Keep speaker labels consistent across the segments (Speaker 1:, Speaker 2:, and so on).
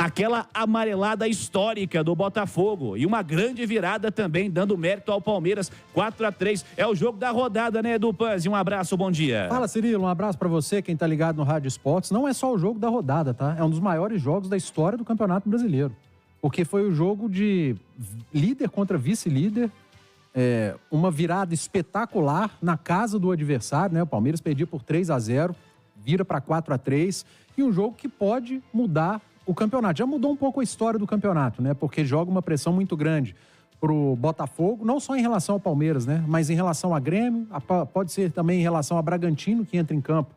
Speaker 1: aquela amarelada histórica do Botafogo e uma grande virada também, dando mérito ao Palmeiras, 4-3. É o jogo da rodada, né, Edu Panzi? Um abraço, bom dia.
Speaker 2: Fala, Cirilo, um abraço pra você, quem tá ligado no Rádio Esportes. Não é só o jogo da rodada, tá? É um dos maiores jogos da história do Campeonato Brasileiro. Porque foi o jogo de líder contra vice-líder, uma virada espetacular na casa do adversário, né? O Palmeiras perdia por 3-0, vira para 4-3, e um jogo que pode mudar o campeonato. Já mudou um pouco a história do campeonato, né? Porque joga uma pressão muito grande pro Botafogo, não só em relação ao Palmeiras, né? Mas em relação a Grêmio, pode ser também em relação a Bragantino, que entra em campo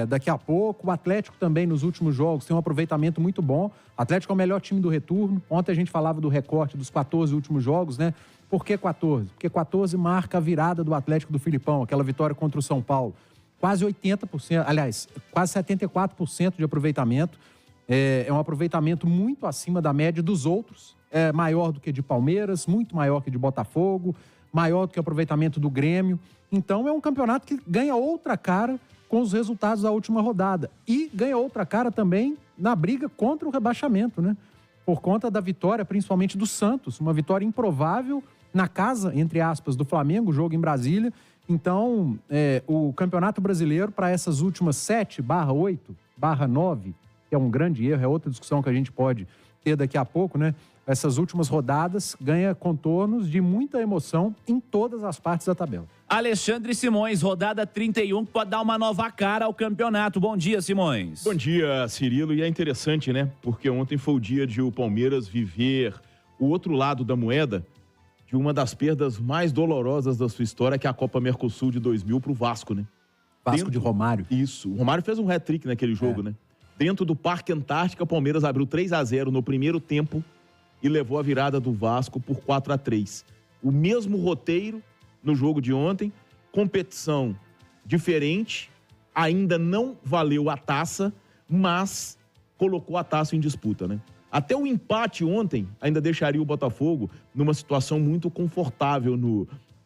Speaker 2: daqui a pouco. O Atlético também, nos últimos jogos, tem um aproveitamento muito bom. O Atlético é o melhor time do retorno. Ontem a gente falava do recorte dos 14 últimos jogos, né? Por que 14? Porque 14 marca a virada do Atlético do Filipão, aquela vitória contra o São Paulo. Quase 80%, aliás, quase 74% de aproveitamento. É um aproveitamento muito acima da média dos outros. É maior do que de Palmeiras, muito maior que de Botafogo, maior do que o aproveitamento do Grêmio. Então é um campeonato que ganha outra cara com os resultados da última rodada. E ganha outra cara também na briga contra o rebaixamento, né? Por conta da vitória, principalmente do Santos. Uma vitória improvável na casa, entre aspas, do Flamengo, jogo em Brasília. Então, o Campeonato Brasileiro, para essas últimas 7/8/9, que é um grande erro, é outra discussão que a gente pode ter daqui a pouco, né? Essas últimas rodadas ganha contornos de muita emoção em todas as partes da tabela.
Speaker 1: Alexandre Simões, rodada 31, pode dar uma nova cara ao campeonato. Bom dia, Simões.
Speaker 3: Bom dia, Cirilo. E é interessante, né? Porque ontem foi o dia de o Palmeiras viver o outro lado da moeda de uma das perdas mais dolorosas da sua história, que é a Copa Mercosul de 2000 pro Vasco, né?
Speaker 2: Vasco de Romário.
Speaker 3: Isso. O Romário fez um hat-trick naquele jogo, né? Dentro do Parque Antártica, o Palmeiras abriu 3-0 no primeiro tempo e levou a virada do Vasco por 4-3. O mesmo roteiro no jogo de ontem, competição diferente, ainda não valeu a taça, mas colocou a taça em disputa, né? Até o empate ontem ainda deixaria o Botafogo numa situação muito confortável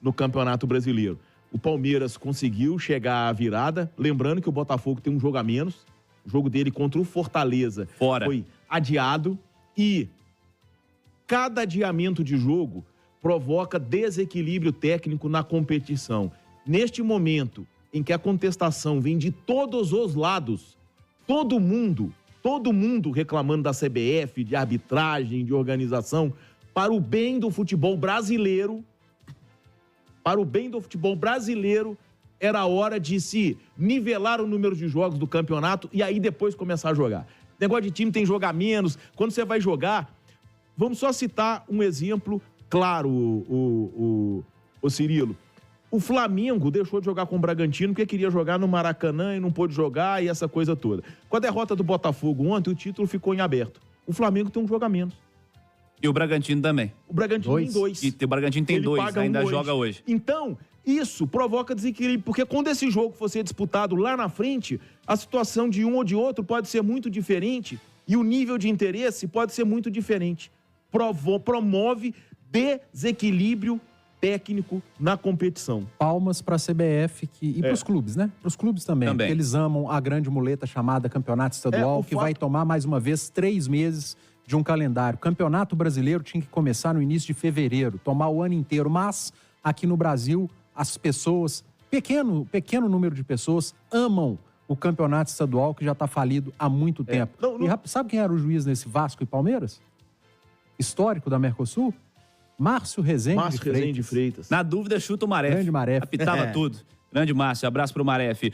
Speaker 3: no Campeonato Brasileiro. O Palmeiras conseguiu chegar à virada, lembrando que o Botafogo tem um jogo a menos, o jogo dele contra o Fortaleza foi adiado e cada adiamento de jogo provoca desequilíbrio técnico na competição. Neste momento em que a contestação vem de todos os lados, todo mundo reclamando da CBF, de arbitragem, de organização, para o bem do futebol brasileiro, era a hora de se nivelar o número de jogos do campeonato e aí depois começar a jogar. Negócio de time tem jogar menos, quando você vai jogar, vamos só citar um exemplo claro, o Cirilo. O Flamengo deixou de jogar com o Bragantino porque queria jogar no Maracanã e não pôde jogar e essa coisa toda. Com a derrota do Botafogo ontem, o título ficou em aberto. O Flamengo tem um jogo a menos.
Speaker 1: E o Bragantino também.
Speaker 3: O Bragantino tem 2.
Speaker 1: E o Bragantino tem 2, ainda joga hoje.
Speaker 3: Então, isso provoca desequilíbrio, porque quando esse jogo for ser disputado lá na frente, a situação de um ou de outro pode ser muito diferente e o nível de interesse pode ser muito diferente. Promove desequilíbrio técnico na competição.
Speaker 2: Palmas para a CBF e para os clubes, né? Para os clubes também. Porque eles amam a grande muleta chamada Campeonato Estadual, que vai tomar, mais uma vez, 3 meses de um calendário. Campeonato Brasileiro tinha que começar no início de fevereiro, tomar o ano inteiro. Mas, aqui no Brasil, as pessoas, pequeno número de pessoas, amam o Campeonato Estadual, que já está falido há muito tempo. E sabe quem era o juiz nesse Vasco e Palmeiras? Histórico da Mercosul? Márcio Rezende de Freitas.
Speaker 1: Na dúvida, chuta o Maref.
Speaker 2: Grande Maref.
Speaker 1: Apitava tudo. Grande Márcio, abraço pro Maref.